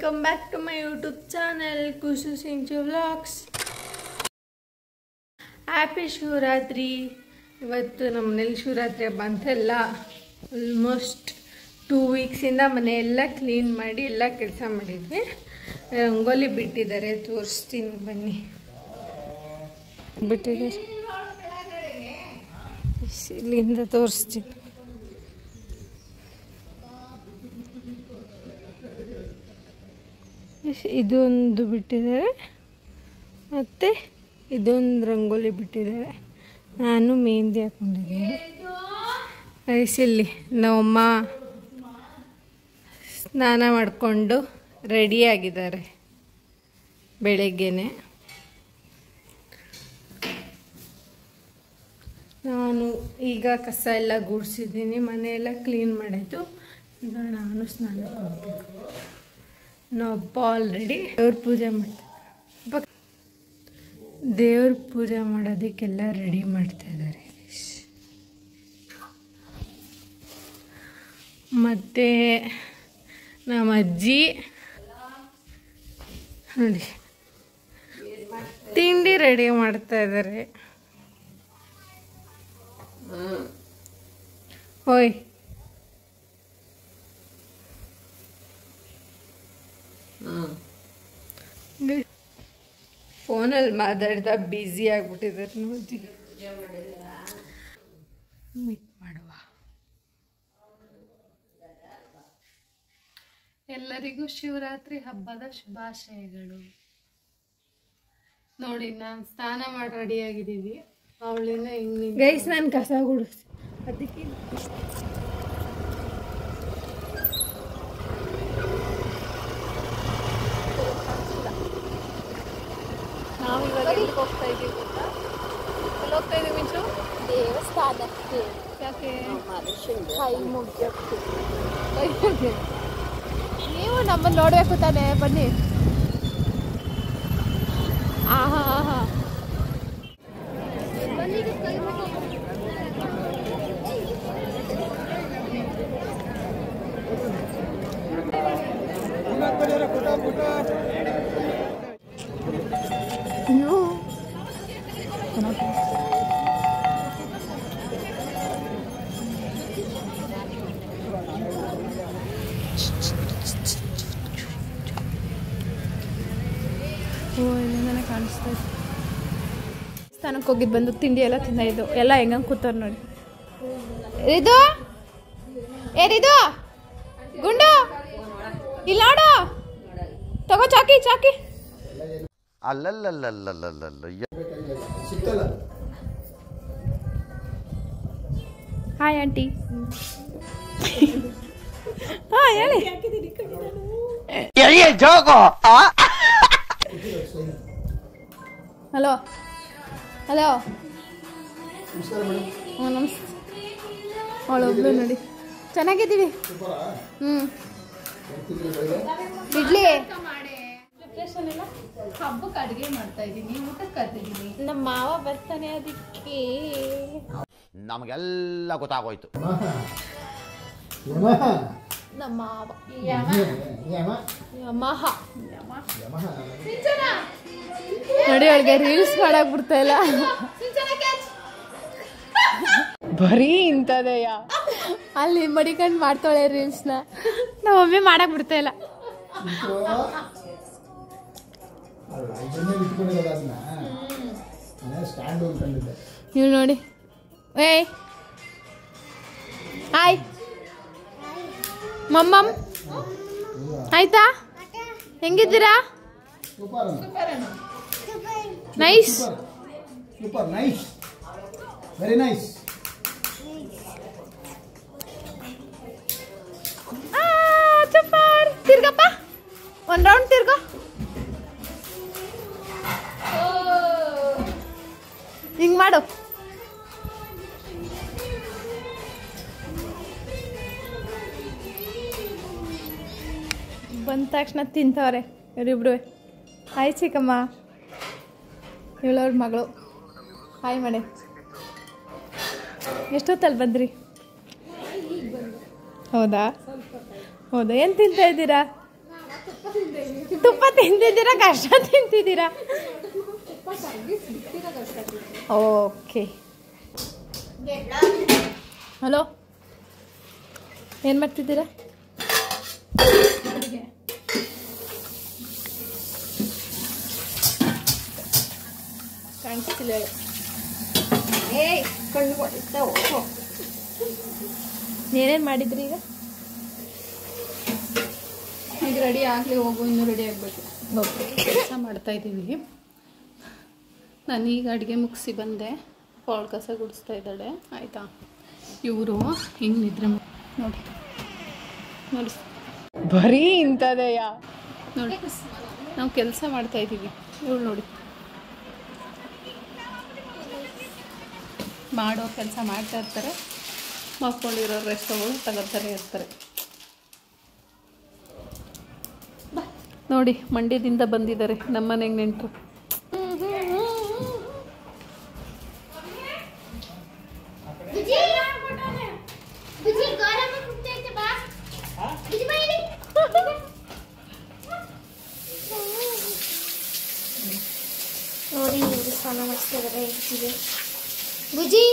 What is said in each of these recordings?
Welcome back to my YouTube channel Kushu Sinchu vlogs. Happy Shivaratri. ಇವತ್ತು ನಮ್ಮ ಮನೇಲಿ ಶಿವರಾತ್ರಿ ಹಬ್ಬ ಅಂತೆಲ್ಲ ಆಲ್ಮೋಸ್ಟ್ 2 ವೀಕ್ಸಿಂದ ಮನೆಯೆಲ್ಲ ಕ್ಲೀನ್ ಮಾಡಿ ಎಲ್ಲ ಕೆಲಸ ಮಾಡಿದ್ವಿ. ರಂಗೋಲಿ ಬಿಟ್ಟಿದ್ದಾರೆ, ತೋರಿಸ್ತೀನಿ ಬನ್ನಿ. ಬಿಟ್ಟಿದ್ದಾರೆ, ಇಲ್ಲಿಂದ ತೋರಿಸ್ತೀನಿ. ಇದೊಂದು ಬಿಟ್ಟಿದ್ದಾರೆ, ಮತ್ತು ಇದೊಂದು ರಂಗೋಲಿ ಬಿಟ್ಟಿದ್ದಾರೆ. ನಾನು ಮೆಹಂದಿ ಹಾಕೊಂಡಿದ್ದೀನಿ. ಇಲ್ಲಿ ನಮ್ಮಮ್ಮ ಸ್ನಾನ ಮಾಡಿಕೊಂಡು ರೆಡಿಯಾಗಿದ್ದಾರೆ ಬೆಳಗ್ಗೆನೆ. ನಾನು ಈಗ ಕಸ ಎಲ್ಲ ಗುಡಿಸಿದ್ದೀನಿ, ಮನೆಯೆಲ್ಲ ಕ್ಲೀನ್ ಮಾಡಿದ್ದು. ಈಗ ನಾನು ಸ್ನಾನ ಮಾಡಬೇಕು. ನಮ್ಮಪ್ಪ ಆಲ್ರೆಡಿ ದೇವ್ರ ಪೂಜೆ ಮಾಡ್ತಾರೆ. ದೇವ್ರ ಪೂಜೆ ಮಾಡೋದಕ್ಕೆಲ್ಲ ರೆಡಿ ಮಾಡ್ತಾ ಇದ್ದಾರೆ. ಮತ್ತು ನಮ್ಮ ಅಜ್ಜಿ ನೋಡಿ ತಿಂಡಿ ರೆಡಿ ಮಾಡ್ತಾ ಇದ್ದಾರೆ. ಓಯ್ ಫೋನಲ್ಲಿ ಮಾತಾಡ್ತಾ ಬ್ಯುಸಿ ಆಗ್ಬಿಟ್ಟಿದ್ದಾರೆ ನೋಡಿ. ಮೀಟ್ ಮಾಡುವ. ಎಲ್ಲರಿಗೂ ಶಿವರಾತ್ರಿ ಹಬ್ಬದ ಶುಭಾಶಯಗಳು. ನೋಡಿ, ನಾನು ಸ್ನಾನ ಮಾಡಿ ರೆಡಿಯಾಗಿದ್ದೀವಿ. ಅವಳಿನ ಹಿಂಗೆ ಗೈಸ್, ನಾನು ಕಸ ಗುಡಿಸಿ ಅದಕ್ಕೆ ನಾವು ಇವಾಗ ಎಲ್ಲಿಗೆ ಹೋಗ್ತಾ ಇದ್ದೀವಿ ಗೊತ್ತಾ? ಎಲ್ಲಿ ಹೋಗ್ತಾ ಇದ್ದೀವಿ ಮಿಂಚು? ದೇವಸ್ಥಾನಕ್ಕೆ. ಯಾಕೆ? ಕೈ ಮುಗ್ಯಕ್ಕೆ. ನೀವು ನಮ್ಮನ್ನು ನೋಡಬೇಕು ತಾನೆ, ಬನ್ನಿ. ಆಹಾ ಆಹಾ, ಇಲ್ಲಿಂದಾನೆ ಕಾಣಿಸ್ತಾ ಇತ್ತು. ಸ್ಥಾನಕ್ಕೆ ಹೋಗಿದ್ದು ಬಂದು ತಿಂಡಿ ಎಲ್ಲ ತಿಂದಾಯಿದ್ದು. ಎಲ್ಲ ಹೆಂಗಂಗೆ ಕೂತವ್ರು ನೋಡಿ. ಇದು ಏನಿದು ಗುಂಡು? ಇಲ್ಲ ನೋಡು, ತಗೋ ಚಾಕಿ ಚಾಕಿ. Hi aunty. ಹಾ ಹೇಳಿ. Hello hello. ಹ್ಞೂ ನಮಸ್ತೆ. ಅವಳೊಬ್ಳು ನೋಡಿ, ಚೆನ್ನಾಗಿದ್ದೀವಿ. ಇಡ್ಲಿ ಪ್ರಿಪ್ರೇಷನ್ ಎಲ್ಲ ಹಬ್ಬಕ್ಕೆ ಅಡುಗೆ ಮಾಡ್ತಾ ಇದ್ದೀನಿ, ಊಟಕ್ಕೆ ಕರ್ತಿದ್ದೀನಿ. ನಮ್ಮ ಮಾವ ಬರ್ತಾನೆ, ಅದಕ್ಕೆ ನಮಗೆಲ್ಲ ಗೊತ್ತಾಗೋಯ್ತು. ನಮ್ಮ ಮಾವ ನೋಡಿ, ಅವಳಿಗೆ ರೀಲ್ಸ್ ಮಾಡಕ್ ಬಿಡ್ತಾ ಇಲ್ಲ. ಬರೀ ಇಂಥದೆಯ ಅಲ್ಲಿ ಮಡಿಕೊಂಡು ಮಾಡ್ತಾಳೆ ರೀಲ್ಸ್ನ. ನಾವು ಒಮ್ಮೆ ಮಾಡಕ್ ಬಿಡ್ತಾ ಇಲ್ಲ. ನೀವು ನೋಡಿ. ಏಯ್ ಹಾಯ್ ಮಮ್ಮಮ್, ಆಯ್ತಾ? ಹೆಂಗಿದ್ದೀರಾ? Nice, super nice, very nice. Super. ತಿರ್ಗಪ್ಪ, ಒಂದು ರೌಂಡ್ ತಿರ್ಗೋ. ಹಿಂಗ್ ಮಾಡು. ಬಂದ ತಕ್ಷಣ ತಿಂತವ್ರೆ ಇವರಿಬ್ರು. ಹಾಯ್ ಚಿಕ್ಕಮ್ಮ, ಇವಳವ್ರ ಮಗಳು. ಹಾಯ್ ಮನೆ. ಎಷ್ಟೊತ್ತಲ್ಲಿ ಬಂದ್ರಿ? ಹೌದಾ ಹೌದಾ, ಏನು ತಿಂತಾ ಇದ್ದೀರಾ? ತುಪ್ಪ ತಿಂತಿದ್ದೀರಾ ಕಷ್ಟ ತಿಂತಿದ್ದೀರಾ? ಓಕೆ. ಹಲೋ, ಏನು ಮಾಡ್ತಿದ್ದೀರಾ? ಕಾಣಿಸ್ತಿಲ್ಲ. ಏನೇನು ಮಾಡಿದ್ರಿ ಈಗ? ಈಗ ರೆಡಿ ಆಗಲಿ, ಹೋಗು, ಇನ್ನೂ ರೆಡಿ ಆಗಬೇಕು. ಓಕೆ, ಕೆಲಸ ಮಾಡ್ತಾಯಿದ್ದೀವಿ. ನಾನು ಈಗ ಅಡುಗೆ ಮುಗಿಸಿ ಬಂದೆ. ಪಾಳು ಕಸ ಗುಡಿಸ್ತಾ ಇದ್ದಾಳೆ, ಆಯಿತಾ? ಇವರು ಹಿಂಗೆ ನಿದ್ರೆ ನೋಡಿ ನೋಡಿ, ಬರೀ ಇಂಥದೆಯಾ ನೋಡಿ, ನಾವು ಕೆಲಸ ಮಾಡ್ತಾಯಿದ್ದೀವಿ. ಇವಳು ನೋಡಿ, ಮಾಡೋ ಕೆಲಸ ಮಾಡ್ತಾ ಇರ್ತಾರೆ, ಮಕ್ಕೊಂಡಿರೋ ರೆಸ್ಟ್ಗಳು ತಗೋತಾರೆ ಇರ್ತಾರೆ. ನೋಡಿ, ಮಂಡ್ಯದಿಂದ ಬಂದಿದ್ದಾರೆ ನಮ್ಮನೆಗೆ ನೆಂಟರು. ನೋಡಿ, ಇವರು ಸ್ನಾನ ಮಾಡಿಸ್ತಿದ್ದಾರೆ ಹೆಚ್ಚಿಗೆ. ಬುಜಿ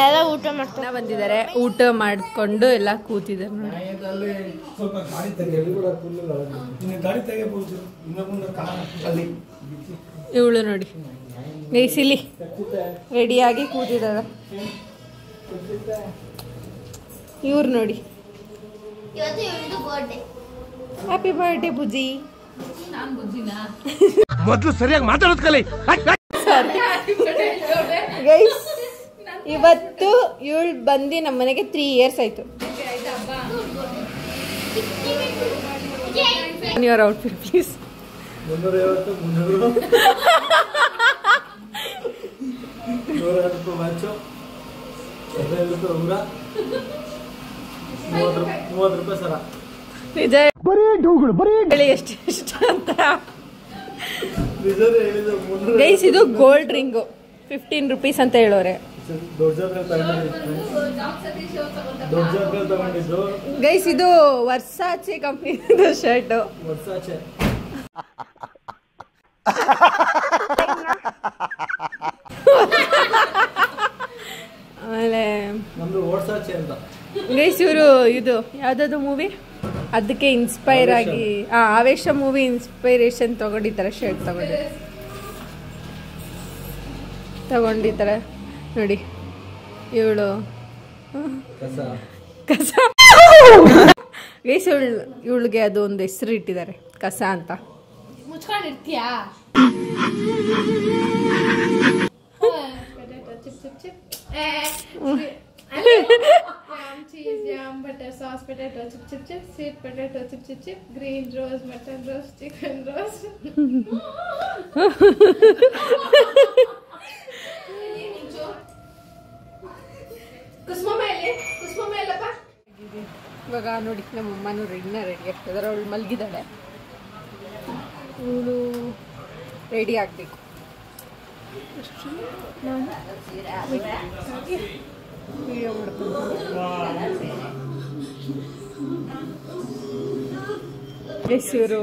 ಎಲ್ಲ ಊಟ ಮಾಡ್ತಾ ಬಂದಿದ್ದಾರೆ. ಊಟ ಮಾಡಿಕೊಂಡು ಎಲ್ಲ ಕೂತಿದ್ದಾರೆ ನೋಡಿ. ಇವಳು ನೋಡಿ, ಗೈಸಿಲಿ ರೆಡಿಯಾಗಿ ಕೂತಿದ್ದಾಳೆ. ಇವ್ರು ನೋಡಿ, ಇವತ್ತು ಇವಳದು ಬರ್ಡೇ. Happy birthday Bujji. ನಾನು ಬುಜ್ಜಿನಾ? ಮೊದಲು ಸರಿಯಾಗಿ ಮಾತಾಡೋದು ಕಲಿ. ಗೈಸ್, ಇವತ್ತು ಇವಳು ಬಂದು ನಮ್ಮ ಮನೆಗೆ 3 years ಆಯ್ತು. Your outfit please. 350 300 150 ವಾಚು, 15 ರೂಪಾಯಿ ಉಂಗುರ, 30 ರೂಪಾಯಿ ಸರ. ನಿಜ ಹೇಳಿ ಎಷ್ಟು ಇಷ್ಟ ಅಂತ. ಗೈಸ್, ಇದು ಗೋಲ್ಡ್ ರಿಂಗು 15 rupees ಅಂತ ಹೇಳೋರೆ. ತಗೊಂಡಿದ್ದು ಗೈಸ್, ಇದು ವರ್ಸಾಚೆ ಕಂಪ್ನಿ ಶರ್ಟು. ವರ್ಷಾಚೆ ಆಮೇಲೆ ನಮ್ದು ಓಡ್ಸಾಚೆ ಅಂತ. ಗೈಸ್, ಇವರು ಇದು ಯಾವ್ದಾದ್ರು ಮೂವಿ ಅದಕ್ಕೆ ಇನ್ಸ್ಪೈರ್ ಆಗಿ, ಆವೇಶ ಮೂವಿ ಇನ್ಸ್ಪೈರೇಷನ್ ತಗೊಂಡಿದ್ದಾರೆ. ಶರ್ಟ್ ತಗೊಂಡಿದ್ದಾರೆ ನೋಡಿ. ಇವಳು ಕಸ. ಗೈಸ್, ಇವಳಿಗೆ ಅದು ಒಂದು ಹೆಸರು ಇಟ್ಟಿದ್ದಾರೆ, ಕಸ ಅಂತ. ಮುಚ್ಕೊಂಡಿರ್ತೀಯಾ? cheese, yam, butter, sauce, potato, chip, chip, chip, sweet potato, chip, chip, chip, green rose, mutton roast, chicken roast. ಕುಸುಮ ಮೇಲಪ್ಪ. ಇವಾಗ ನೋಡಿ, ನಮ್ಮಮ್ಮನೂ ರೆಡಿ ಆಗ್ತಿದ್ದಾರೆ. ಅವಳು ಮಲಗಿದ್ದಾಳೆ, ಇವಳು ರೆಡಿ ಆಗಬೇಕು. ನಾನು ವಿಡಿಯೋ ಮಾಡ್ಕೊಂಡು ಇವರು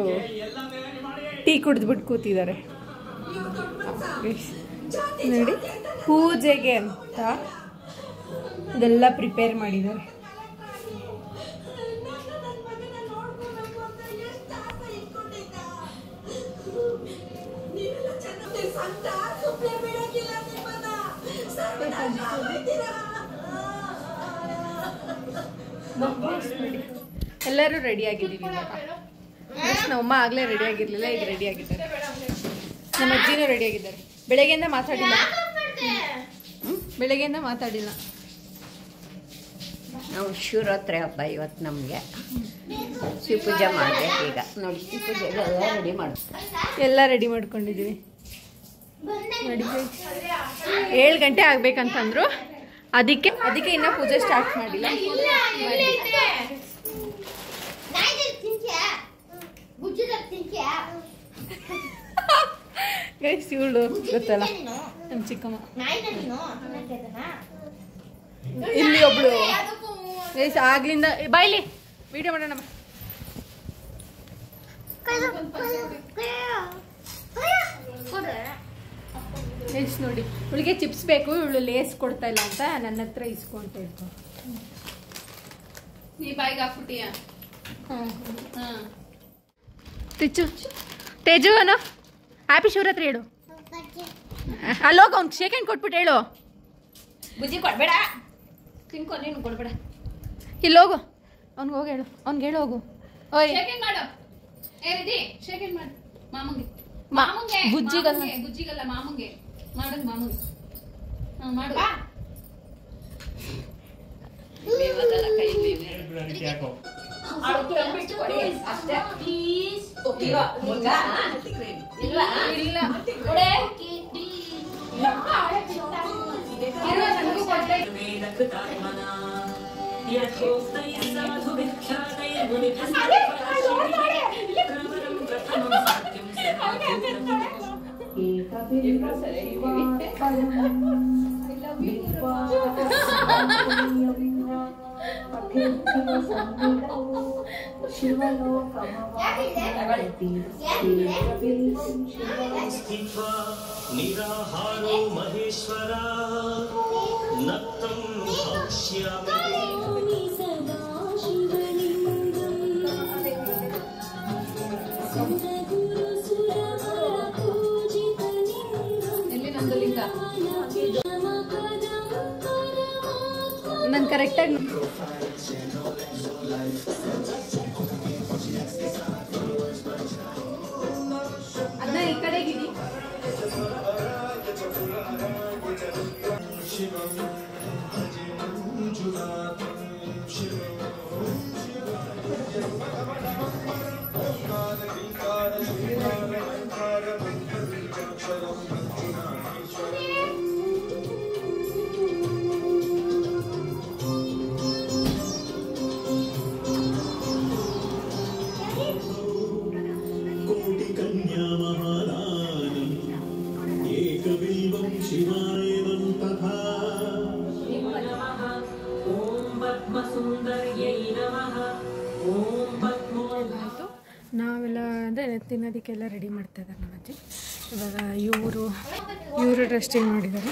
ಟೀ ಕುಡಿದ್ಬಿಟ್ಟು ಕೂತಿದ್ದಾರೆ ನೋಡಿ. ಪೂಜೆಗೆ ಅಂತ ಇದೆಲ್ಲ ಪ್ರಿಪೇರ್ ಮಾಡಿದ್ದಾರೆ. ಎಲ್ಲರೂ ರೆಡಿ ಆಗಿದ್ದೀವಿ ಇವಾಗ. ನಮ್ಮಮ್ಮ ಆಗಲೇ ರೆಡಿ ಆಗಿರ್ಲಿಲ್ಲ, ಈಗ ರೆಡಿ ಆಗಿದ್ದಾರೆ. ನಮ್ಮ ಅಜ್ಜಿನೂ ರೆಡಿ ಆಗಿದ್ದಾರೆ. ಬೆಳಗ್ಗೆಯಿಂದ ಮಾತಾಡಿಲ್ಲ. ನಾವು ಶಿವರಾತ್ರಿ ಹಬ್ಬ ಇವತ್ತು ನಮಗೆ ಶಿವ ಪೂಜೆ ಮಾಡಬೇಕು. ಈಗ ನೋಡಿ, ಶಿವ ಪೂಜೆ ಎಲ್ಲ ರೆಡಿ ಮಾಡ್ತೀವಿ. ಎಲ್ಲ ರೆಡಿ ಮಾಡ್ಕೊಂಡಿದ್ದೀವಿ. ನೋಡಿ 7 ಗಂಟೆ ಆಗ್ಬೇಕಂತಂದ್ರು, ಅದಕ್ಕೆ ಇನ್ನೂ ಪೂಜೆ ಸ್ಟಾರ್ಟ್ ಮಾಡಿಲ್ಲ. ಗೈಸ್ ಇವಳು ಗೊತ್ತಲ್ಲ ನಮ್ಮ ಚಿಕ್ಕಮ್ಮ, ಇಲ್ಲಿ ಒಬ್ಳು ಗೈಸ್ ಆಗ್ಲಿಂದ ಬಾಯ್ಲಿ ವಿಡಿಯೋ ಮಾಡೋಣ. ಗೈಸ್ ನೋಡಿ ಇವಳಿಗೆ ಚಿಪ್ಸ್ ಬೇಕು, ಇವಳು ಲೇಸ್ ಕೊಡ್ತಾ ಇಲ್ಲ ಅಂತ ನನ್ನ ಹತ್ರ ಇಸ್ಕೊಂತ ಇರ್ಕೊ. ನೀ ಬಾಯಿಗೆ ಹಾಕ್ಬಿಟ್ಟಿಯಾ? ತೇಜು ಅನು ಹ್ಯಾಪಿ ಶಿವರಾತ್ರಿ ಹೇಳು. ಅಲ್ಲೋಗ ಅವ್ನು ಶೇಕ್ ಹ್ಯಾಂಡ್ ಕೊಟ್ಬಿಟ್ಟು ಹೇಳು. ಬುಜ್ಜಿ ಕೊಡ್ಬೇಡ, ತಿನ್ಕೊ ನೀನು ಕೊಡ್ಬೇಡ. ಇಲ್ಲಿ ಹೋಗು, ಅವ್ನಿಗೆ ಹೋಗಿ ಹೇಳು, ಅವ್ನಿಗೆ ಹೇಳು ಹೋಗು. ಓಯ್ ಶೇಕಿಂಗ್ ಮಾಡು. ಏ ರಿದಿ ಶೇಕಿಂಗ್ ಮಾಡು ಮಾಮಂಗೆ. ಬುಜ್ಜಿಗಲ್ಲ ಮಾಮಂಗೆ ಮಾಡಂಗ್ ಮಾಮಂಗೆ. ಮಾಡು. ನಿರಾಹಾರೋ ಮಹೇಶ್ವರ ನಕ್ತಂ ಭಕ್ಷ್ಯಾಮಿ ಎಲ್ಲಿ ನಂದು ಲಿಂಗ? ನಾನು ಕರೆಕ್ಟಾಗಿ ಅದನ್ನ ಈ ಕಡೆಗಿಡಿ. ನಾವೆಲ್ಲ ಅಂದರೆ ತಿನ್ನೋದಕ್ಕೆಲ್ಲ ರೆಡಿ ಮಾಡ್ತಾ ಇದ್ದಾರೆ ನಮ್ಮ ಅಜ್ಜಿ. ಇವಾಗ ಇವರು ಡ್ರೆಸ್ ಚೇಂಜ್ ಮಾಡಿದ್ದಾರೆ,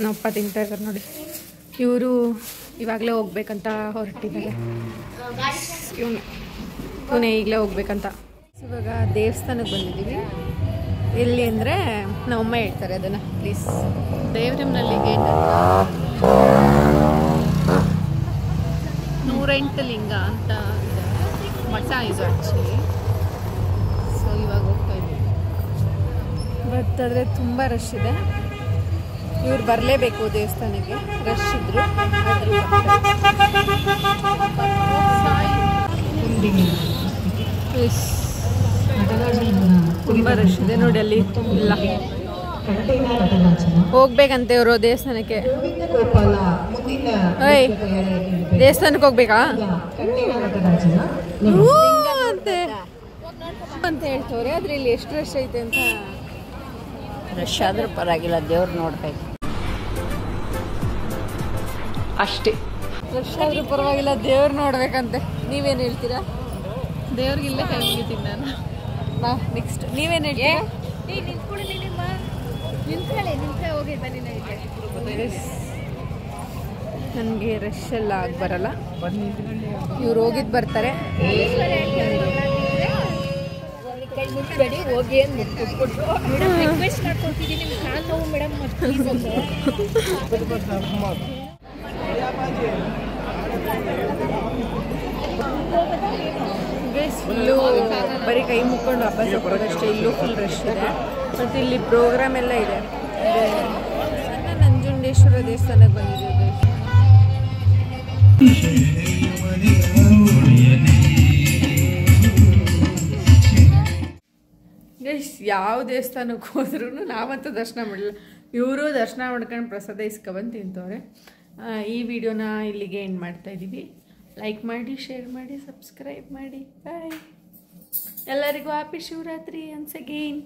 ನಮ್ಮಪ್ಪ ತಿಂತಾ ಇದ್ದಾರೆ ನೋಡಿ. ಇವರು ಇವಾಗಲೇ ಹೋಗ್ಬೇಕಂತ ಹೊರಟಿದ್ದಾರೆ, ಇವನೇ ಈಗಲೇ ಹೋಗ್ಬೇಕಂತ. ಇವಾಗ ದೇವಸ್ಥಾನಕ್ಕೆ ಬಂದಿದ್ದೀವಿ. ಎಲ್ಲಿ ಅಂದರೆ ನಮ್ಮಮ್ಮ ಹೇಳ್ತಾರೆ ಅದನ್ನು ಪ್ಲೀಸ್. ದೇವ್ರಮ್ನಲ್ಲಿ ಗೇಟ್ 108 ಲಿಂಗ ಅಂತ ಇದೆ ಮಠ ಇದು ಆ್ಯಕ್ಚುಲಿ. ಸೊ ಇವಾಗ ಹೋಗ್ತಾ ಇದ್ದೀವಿ. ಬಟ್ ಆದರೆ ತುಂಬ ರಶ್ ಇದೆ. ಇವ್ರು ಬರಲೇಬೇಕು ದೇವಸ್ಥಾನಕ್ಕೆ, ರಶ್ ಇದ್ರು. ತುಂಬ ರಶ್ ಇದೆ ನೋಡಿ ಅಲ್ಲಿ ಇಲ್ಲ. ಹೋಗ್ಬೇಕಂತೆ ಇವರು ದೇವಸ್ಥಾನಕ್ಕೆ. ಓಯ್ ದೇವಸ್ಥಾನಕ್ಕೆ ಹೋಗ್ಬೇಕಾ ಅಂತ ಹೇಳ್ತವ್ರೆ. ಆದ್ರೆ ಇಲ್ಲಿ ಎಷ್ಟು ರಶ್ ಐತೆ ಅಂತ. ರಶ್ ಆದ್ರೂ ಪರವಾಗಿಲ್ಲ, ದೇವ್ರು ನೋಡ್ಬೇಕು ಅಷ್ಟೇ. ರಶ್ ಆದ್ರೂ ಪರವಾಗಿಲ್ಲ, ದೇವ್ರು ನೋಡ್ಬೇಕಂತೆ. ನೀವೇನು ಹೇಳ್ತೀರಾ? ದೇವ್ರಿಗಿಲ್ಲ ಕೈ ಮುಗಿತೀನಿ ನಾನು. ನೆಕ್ಸ್ಟ್ ನೀವೇನು ಹೇಳ್ತೀರಾ? ನನಗೆ ರಶ್ ಎಲ್ಲ ಆಗಿ ಬರಲ್ಲ, ಇವ್ರು ಹೋಗಿದ್ದು ಬರ್ತಾರೆ. ಕೈ ಮುಟ್ಬೇಡಿ, ಹೋಗಿ ಅಂತ ಮುಟ್ಬಿಟ್ಟು ರಿಕ್ವೆಸ್ಟ್ ಮಾಡ್ಕೊತಿದ್ದೀನಿ. ಕಾಲು ನೋವು ಮೇಡಮ್ ಪ್ಲೀಸ್ ಅಂತ. ಇಲ್ಲೂ ಬರೀ ಕೈ ಮುಕ್ಕೊಂಡು ವಾಪಸ್ ಹೋಗೋದಷ್ಟೇ. ಇಲ್ಲೂ ಫುಲ್ ರಶ್ ಇದೆ. ಮತ್ತು ಇಲ್ಲಿ ಪ್ರೋಗ್ರಾಮ್ ಎಲ್ಲ ಇದೆ. ನಂಜುಂಡೇಶ್ವರ ದೇವಸ್ಥಾನಕ್ಕೆ ಬಂದಿದ್ದೀವಿ. ಗೈಸ್ ಯಾವ ದೇವಸ್ಥಾನಕ್ಕೆ ಹೋದ್ರೂ ನಾವಂತೂ ದರ್ಶನ ಮಾಡಲಿಲ್ಲ, ಇವರು ದರ್ಶನ ಮಾಡ್ಕೊಂಡು ಪ್ರಸಾದ ಇಸ್ಕೊಬಂದು ತಿಂತವ್ರೆ. ಈ ವಿಡಿಯೋನ ಇಲ್ಲಿಗೆ ಎಂಡ್ ಮಾಡ್ತಾಯಿದ್ದೀವಿ. ಲೈಕ್ ಮಾಡಿ, ಶೇರ್ ಮಾಡಿ, ಸಬ್ಸ್ಕ್ರೈಬ್ ಮಾಡಿ. ಬಾಯ್. ಎಲ್ಲರಿಗೂ ಹ್ಯಾಪಿ ಶಿವರಾತ್ರಿ ಒನ್ಸ್ ಅಗೇನ್.